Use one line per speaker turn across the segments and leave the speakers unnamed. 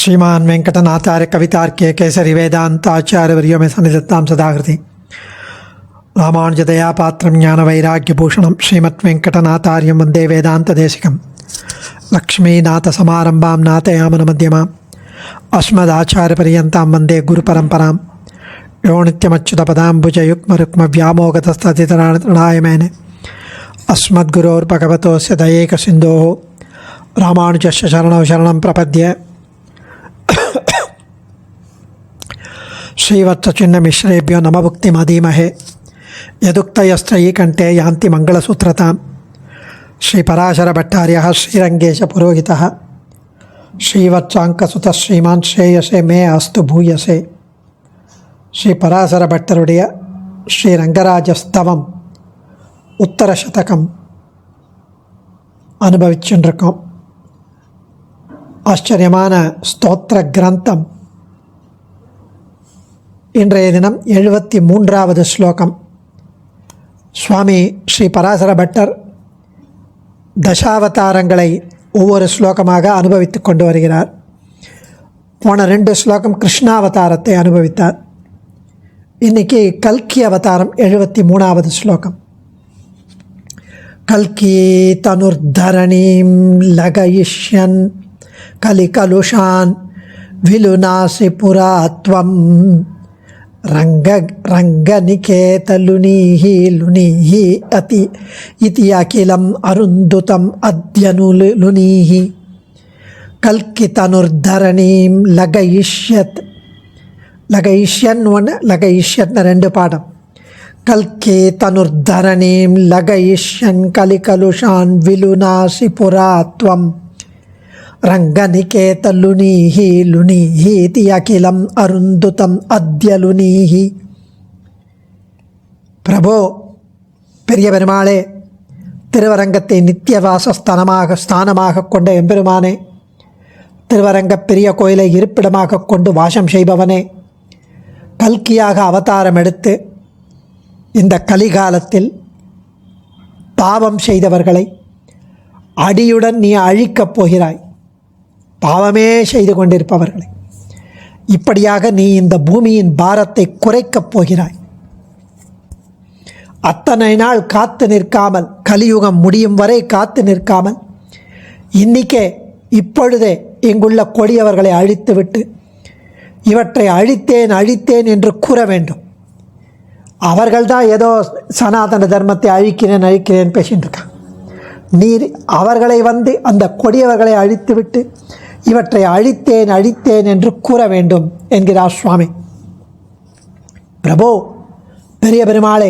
श्रीमान वेंकटनाथार्य कवितार्क्य केसरी वेदांत आचार्यवर्यो में सन्निधत्तां सदाकृति रामानुजदया पात्रं ज्ञानवैराग्यभूषणं श्रीमद्वेंकटनाथार्यं वन्दे वेदान्तदेशिकं लक्ष्मीनाथसमारम्भां नाथयामनमध्यमाम् अस्मदाचार्यपर्यन्तां वन्दे गुरुपरम्परां यो नित्यमच्युतपदाम्बुजयुग्मरुक्मव्यामोगतस्तदितराणाय मेने अस्मद्गुरोर्भगवतोस्य दयैकसिन्धोः रामानुजस्य शरणौ शरणं प्रपद्ये श्रीवत्सचिन्नमिश्रेभ्यो नमभुक्तिमधीमहे यदुक्तयस्त्रयी कंठे यान्ति मंगलसूत्रतां श्रीपराशरभट्टार्यः श्रीरङ्गेशपुरोहितः श्रीवत्साङ्कसुतः श्रीमान् श्रेयसे मे अस्तु भूयसे श्रीपराशरभट्टरुடைய ஸ்ரீரங்கராஜஸ்தவம் உத்தர சதகம் அனுபவிச்சுருக்கோம். ஆச்சரியமான ஸ்தோத்திர கிரந்தம். இன்றைய தினம் 73வது ஸ்லோகம். சுவாமி ஸ்ரீ பராசர பட்டர் தசாவதாரங்களை ஒவ்வொரு ஸ்லோகமாக அனுபவித்து கொண்டு வருகிறார். போன 2 ஸ்லோகம் கிருஷ்ணாவதாரத்தை அனுபவித்தார். இன்றைக்கி கல்கி அவதாரம் 73வது ஸ்லோகம். கல்கி தனுர்தரணீம் லகயிஷ்யன் கலிகலுஷான் விலுநாசி புராத்வம் ரங்கநிகேதலுனீஹி லுனீஹி அதி இதி அகிலம் அருந்துதம் அத்யனுலுனீஹி கல்கி தனுர்தரணீம் லகயிஷ்யத் லகயிஷ்யன் ஒன்று லகயிஷ்யத்னு 2 பாடம். கல்கி தனுர்தரணீம் லகயிஷ்யன் கலிகலுஷான் விலுநாசி புராத்வம் ரங்கநிகேதலுனீஹி லுனீஹி இதி அகிலம் அருந்துதம் அத்யலுனீஹி. பிரபோ, பெரிய பெருமாளே, திருவரங்கத்தை நித்தியவாச ஸ்தானமாக கொண்ட எம்பெருமானே, திருவரங்க பெரிய கோயிலை இருப்பிடமாக கொண்டு வாசம் செய்பவனே, கல்கியாக அவதாரம் எடுத்து இந்த கலிகாலத்தில் பாவம் செய்தவர்களை அடியுடன் நீ அழிக்கப் போகிறாய். பாவமே செய்து கொண்டிருப்பவர்களை இப்படியாக நீ இந்த பூமியின் பாரத்தை குறைக்கப் போகிறாய். அத்தனை நாள் காத்து நிற்காமல், கலியுகம் முடியும் வரை காத்து நிற்காமல், இன்னிக்கே இப்பொழுதே இங்குள்ள கொடியவர்களை அழித்துவிட்டு இவற்றை அழித்தேன் என்று கூற வேண்டும். அவர்கள்தான் ஏதோ சனாதன தர்மத்தை அழிக்கிறேன் பேசிட்டு இருக்காங்க. நீர் அவர்களை அந்த கொடியவர்களை அழித்துவிட்டு இவற்றை அழித்தேன் என்று கூற வேண்டும் என்கிறார் சுவாமி. பிரபோ, பெரிய பெருமாளே,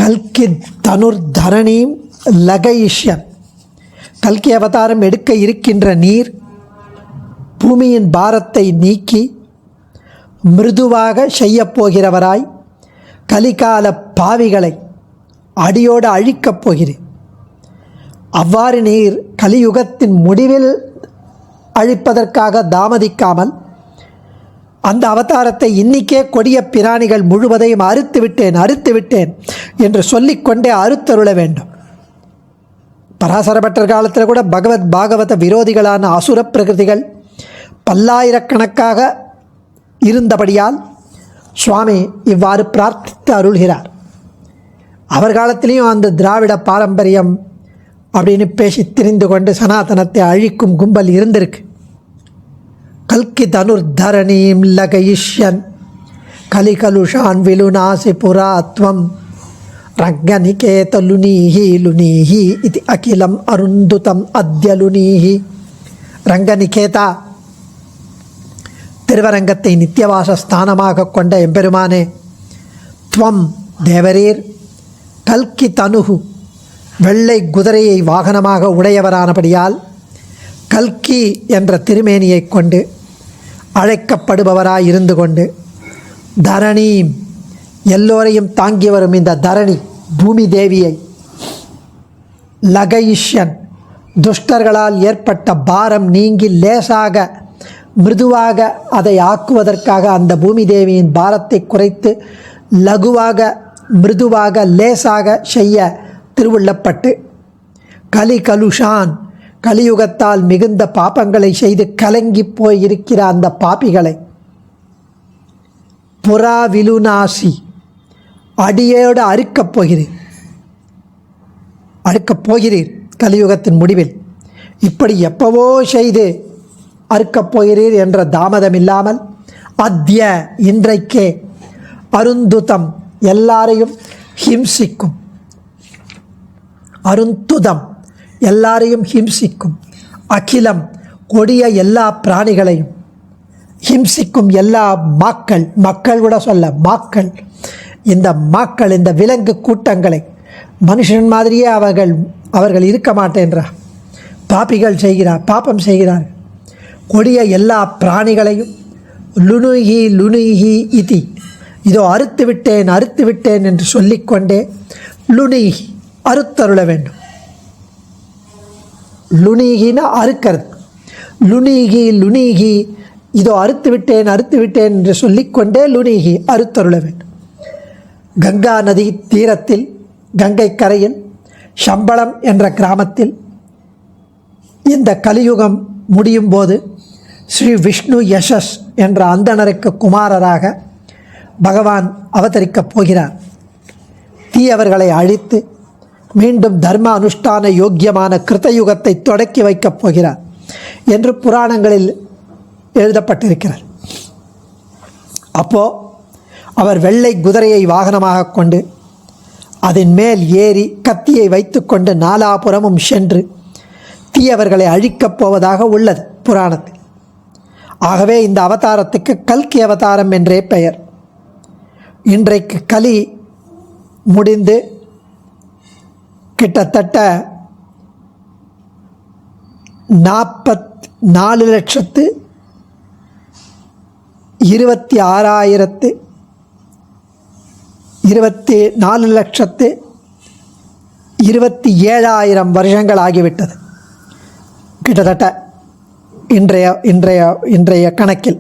கல்கி தனுர்தரணீம் லகயிஷ்யன், கல்கி அவதாரம் எடுக்க இருக்கின்ற நீர் பூமியின் பாரத்தை நீக்கி மிருதுவாக செய்யப்போகிறவராய் கலிகால பாவிகளை அடியோடு அழிக்கப் போகிறேன். அவ்வாறு நீர் கலியுகத்தின் முடிவில் அழிப்பதற்காக தாமதிக்காமல் அந்த அவதாரத்தை இன்னிக்கே கொடிய பிராணிகள் முழுவதையும் அறுத்துவிட்டேன் என்று சொல்லிக்கொண்டே அறுத்தருள வேண்டும். பராசரபட்டர் காலத்தில் கூட பாகவத விரோதிகளான அசுர பிரகிருதிகள் பல்லாயிரக்கணக்காக இருந்தபடியால் சுவாமி இவ்வாறு பிரார்த்தித்து அருள்கிறார். அவர் காலத்திலையும் அந்த திராவிட பாரம்பரியம் அப்படின்னு பேசி திரிந்து கொண்டு சனாதனத்தை அழிக்கும் கும்பல் இருந்திருக்கு. கல்கி தனுர்தரணீம் லகயிஷ்யன் கலிகலுஷான் விலுநாசி புராத்வம் ரங்கநிகேதலுனீஹி லுனீஹி இது அகிலம் அருந்துதம் அத்யலுனீஹி. ரங்கநிகேதா, திருவரங்கத்தை நித்தியவாச ஸ்தானமாக கொண்ட எம்பெருமானே, துவம் தேவரீர் கல்கி தனுகு வெள்ளை குதிரையை வாகனமாக உடையவரானபடியால் கல்கி என்ற திருமேனியை கொண்டு அழைக்கப்படுபவராய் இருந்து கொண்டு தரணீம் எல்லோரையும் தாங்கி வரும் இந்த தரணி பூமி தேவியை லகயிஷ்யன் துஷ்டர்களால் ஏற்பட்ட பாரம் நீங்கி லேசாக மிருதுவாக அதை ஆக்குவதற்காக அந்த பூமி தேவியின் பாரத்தை குறைத்து லகுவாக மிருதுவாக லேசாக செய்ய திருவுள்ளப்பட்டு கலிகலுஷான் கலியுகத்தால் மிகுந்த பாபங்களை செய்து கலங்கி போய் இருக்கிற அந்த பாபிகளை புறா விலுநாசி அடியோடு அறுக்கப் போகிறீர் கலியுகத்தின் முடிவில். இப்படி எப்பவோ செய்து அறுக்கப் போகிறீர் என்ற தாமதம் இல்லாமல் அத்ய இன்றைக்கே அருந்துதம் எல்லாரையும் ஹிம்சிக்கும், அருந்துதம் எல்லாரையும் ஹிம்சிக்கும், அகிலம் கொடிய எல்லா பிராணிகளையும் ஹிம்சிக்கும் எல்லா மக்கள் கூட சொல்ல மாக்கள், இந்த மாக்கள் இந்த விலங்கு கூட்டங்களை மனுஷன் மாதிரியே அவர்கள் இருக்க மாட்டேன்றார். பாபிகள் பாப்பம் செய்கிறார். கொடிய எல்லா பிராணிகளையும் லுணுகி இதி இதோ அறுத்து விட்டேன் என்று சொல்லிக்கொண்டே லுணுகி அறுத்தருள வேண்டும். லுணிகினா அறுக்கிறது. லுணிகி இதோ அறுத்து விட்டேன் என்று சொல்லிக்கொண்டே லுணிகி அறுத்தருள வேண்டும். கங்கா நதி தீரத்தில் கங்கை கரையில் சம்பளம் என்ற கிராமத்தில் இந்த கலியுகம் முடியும் போது ஸ்ரீ விஷ்ணு யசஸ் என்ற அந்தணருக்கு குமாரராக பகவான் அவதரிக்கப் போகிறார். தீயவர்களை அழித்து மீண்டும் தர்ம அனுஷ்டான யோக்கியமான கிருத்தயுகத்தை தொடக்கி வைக்கப் போகிறார் என்று புராணங்களில் எழுதப்பட்டிருக்கிறார். அப்போது அவர் வெள்ளை குதிரையை வாகனமாக கொண்டு அதன் மேல் ஏறி கத்தியை வைத்துக்கொண்டு நாலாபுறமும் சென்று தீயவர்களை அழிக்கப் போவதாக உள்ளது புராணத்தில். ஆகவே இந்த அவதாரத்துக்கு கல்கி அவதாரம் என்றே பெயர். இன்றைக்கு கலி முடிந்து கிட்டத்தட்ட 44,27,000 வருஷங்கள் ஆகிவிட்டது. கிட்டத்தட்ட இன்றைய கணக்கில்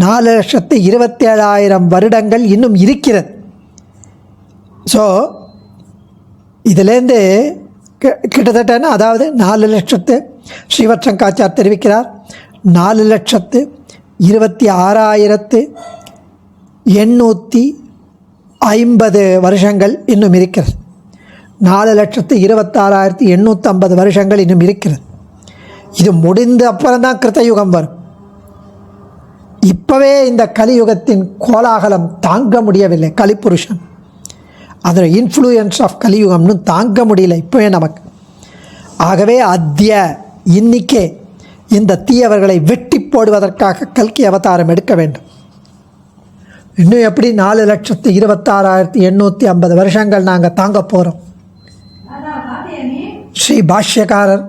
4,27,000 வருடங்கள் இன்னும் இருக்கிறது. ஸோ இதிலேருந்து கிட்டத்தட்ட அதாவது 4,00,000 ஸ்ரீவத்சங்காச்சார் தெரிவிக்கிறார் 4,26,850 வருஷங்கள் இன்னும் இருக்கிறது. 4,26,850 வருஷங்கள் இன்னும் இருக்கிறது. இது முடிந்த அப்புறம் தான் கிருத்தயுகம் வரும். இப்போவே இந்த கலியுகத்தின் கோலாகலம் தாங்க முடியவில்லை. கலிபுருஷன் அதோட இன்ஃப்ளூயன்ஸ் ஆஃப் கலியுகம்னு தாங்க முடியல இப்போவே நமக்கு. ஆகவே இன்னிக்கே இந்த தீயவர்களை வெட்டி போடுவதற்காக கல்கி அவதாரம் எடுக்க வேண்டும். இன்னும் எப்படி 4,26,850 வருஷங்கள் நாங்கள் தாங்க போகிறோம். ஸ்ரீ பாஷ்யக்காரர்,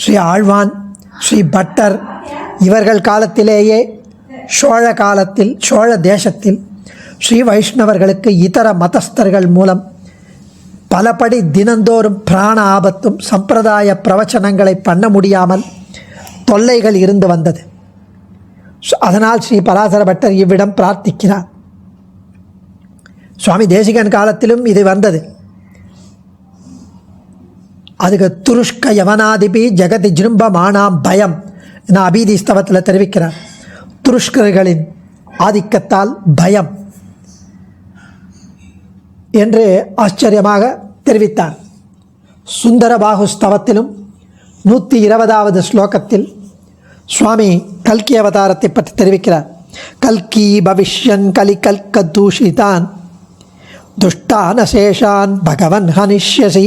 ஸ்ரீ ஆழ்வான், ஸ்ரீ பட்டர் இவர்கள் காலத்திலேயே சோழ தேசத்தில் ஸ்ரீ வைஷ்ணவர்களுக்கு இதர மதஸ்தர்கள் மூலம் பலபடி தினந்தோறும் பிராண ஆபத்தும் சம்பிரதாய பிரவச்சனங்களை பண்ண முடியாமல் தொல்லைகள் இருந்து வந்தது. அதனால் ஸ்ரீ பராசர பட்டர் இவ்விடம் பிரார்த்திக்கிறார். சுவாமி தேசிகன் காலத்திலும் இது வந்தது. அதுக்கு துருஷ்க யவனாதிபி ஜெகதி ஜிரும்பமானாம் பயம் என அபீதி ஸ்தவத்தில் தெரிவிக்கிறார். துருஷ்கர்களின் ஆதிக்கத்தால் பயம் என்று ஆச்சரியமாக தெரிவித்தார். சுந்தரபாகு ஸ்தவத்திலும் 120வது ஸ்லோகத்தில் சுவாமி கல்கி அவதாரத்தை பற்றி தெரிவிக்கிறார். கல்கி பவிஷ்யன் கலிகல்க தூஷிதான் துஷ்டான சேஷான் பகவன் ஹனிஷ்யசி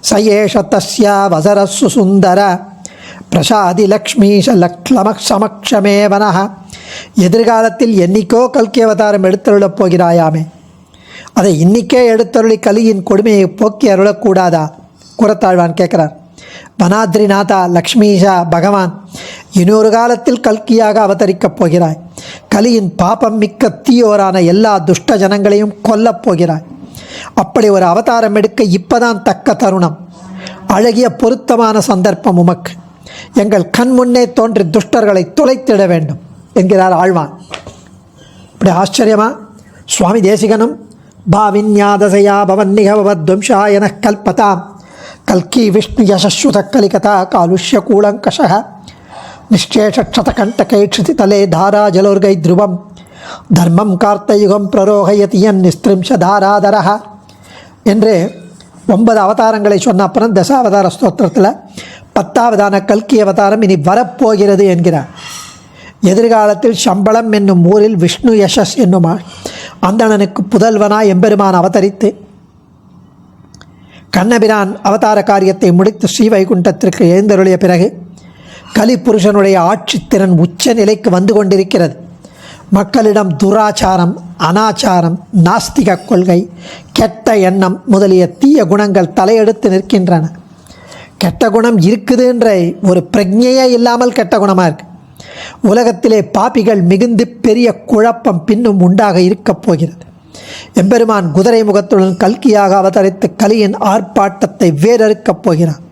சயேஷ தஸ்யா வசரஸ்ஸு சுந்தர பிரசாதி லக்ஷ்மீஷ சமக்ஷமேவனஹ. எதிர்காலத்தில் என்னைக்கோ கல்கி அவதாரம் எடுத்தருளப் போகிறாயாமே, அதை இன்னிக்கே எடுத்தருளி கலியின் கொடுமையை போக்கி அருளக்கூடாதா? குரத்தாழ்வான் கேட்குறார். வனாத்ரிநாதா லக்ஷ்மீஷா பகவான் இன்னொரு காலத்தில் கல்கியாக அவதரிக்கப் போகிறாய். கலியின் பாபம் மிக்க தீயோரான எல்லா துஷ்ட ஜனங்களையும் கொல்லப் போகிறாய். அப்படி ஒரு அவதாரம் எடுக்க இப்பதான் தக்க தருணம், அழகிய பொருத்தமான சந்தர்ப்பம் உமக்கு. எங்கள் கண் முன்னே தோன்றி துஷ்டர்களை துளைத்திட வேண்டும் என்கிறார் ஆழ்வான். இப்படி ஆச்சரியமா சுவாமி தேசிகனும் பாவின்யாதசையா பவன்னிகவத்வம்சா என கல்பதாம் கல்கி விஷ்ணு யசஸ்வத கலிகதா காலுஷ்ய கூலங்கஷ நிஷ்சேஷதகண்டகை க்ஷிதிதலே தாரா ஜலோர்கை த்ருவம் தர்மம் கார்த்தயுகம் பிரரோகயதியன் நிஸ்திரிம்ஷதாராதரஹ என்று 9 அவதாரங்களை சொன்ன அப்புறம் தசாவதார ஸ்தோத்திரத்தில் 10ஆவதான கல்கி அவதாரம் இனி வரப்போகிறது என்கிறார். எதிர்காலத்தில் சம்பளம் என்னும் ஊரில் விஷ்ணு யசஸ் என்னும் அந்தணனுக்கு புதல்வனாய் எம்பெருமான் அவதரித்து கண்ணபிரான் அவதார காரியத்தை முடித்து ஸ்ரீவைகுண்டத்திற்கு எழுந்தருளிய பிறகு கலிபுருஷனுடைய ஆட்சித்திறன் உச்ச நிலைக்கு வந்து கொண்டிருக்கிறது. மக்களிடம் துராச்சாரம், அனாச்சாரம், நாஸ்திக கொள்கை, கெட்ட எண்ணம் முதலிய தீய குணங்கள் தலையெடுத்து நிற்கின்றன. கெட்ட குணம் இருக்குதுன்ற ஒரு பிரஜையே இல்லாமல் கெட்ட குணமாக இருக்கு. உலகத்திலே பாபிகள் மிகுந்து பெரிய குழப்பம் பின்னும் உண்டாக இருக்கப் போகிறது. எம்பெருமான் குதிரை முகத்துடன் கல்கியாக அவதரித்து கலியின் ஆர்ப்பாட்டத்தை வேறறுக்கப் போகிறான்.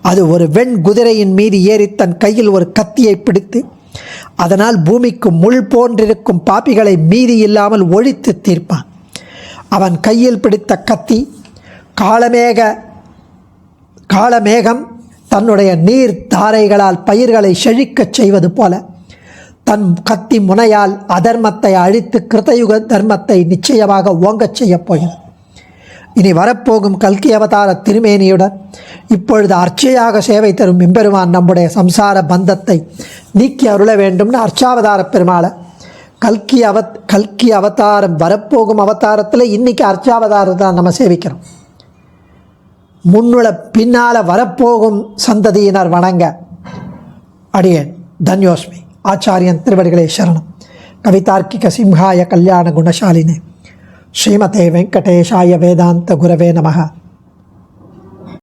அது ஒரு வெண் குதிரையின் மீது ஏறி தன் கையில் ஒரு கத்தியை பிடித்து அதனால் பூமிக்கு முள் போன்றிருக்கும் பாப்பிகளை மீதி இல்லாமல் ஒழித்து தீர்ப்பான். அவன் கையில் பிடித்த கத்தி காளமேகம் தன்னுடைய நீர் தாரைகளால் பயிர்களை செழிக்கச் செய்வது போல தன் கத்தி முனையால் அதர்மத்தை அழித்து கிருதயுக தர்மத்தை நிச்சயமாக ஓங்கச் செய்யப் போகிறது. இனி வரப்போகும் கல்கி அவதார திருமேனியுடன் இப்பொழுது அர்ச்சையாக சேவை தரும் எம்பெருமான் நம்முடைய சம்சார பந்தத்தை நீக்கி அருள வேண்டும்னு அர்ச்சாவதார பெருமாளை கல்கி அவதாரம் வரப்போகும் அவதாரத்தில் இன்றைக்கி அர்ச்சாவதாரத்தை நம்ம சேவிக்கிறோம். முன்னுள்ள பின்னால் வரப்போகும் சந்ததியினர் வணங்க அடியேன் தன்யோஸ்மி. ஆச்சாரியன் திருவடிகளே சரணம். கவிதார்க்கிக சிம்ஹாய கல்யாண குணசாலினே ஸ்ரீமதே வெங்கடேஷாய வேதாந்த குரவே நமः.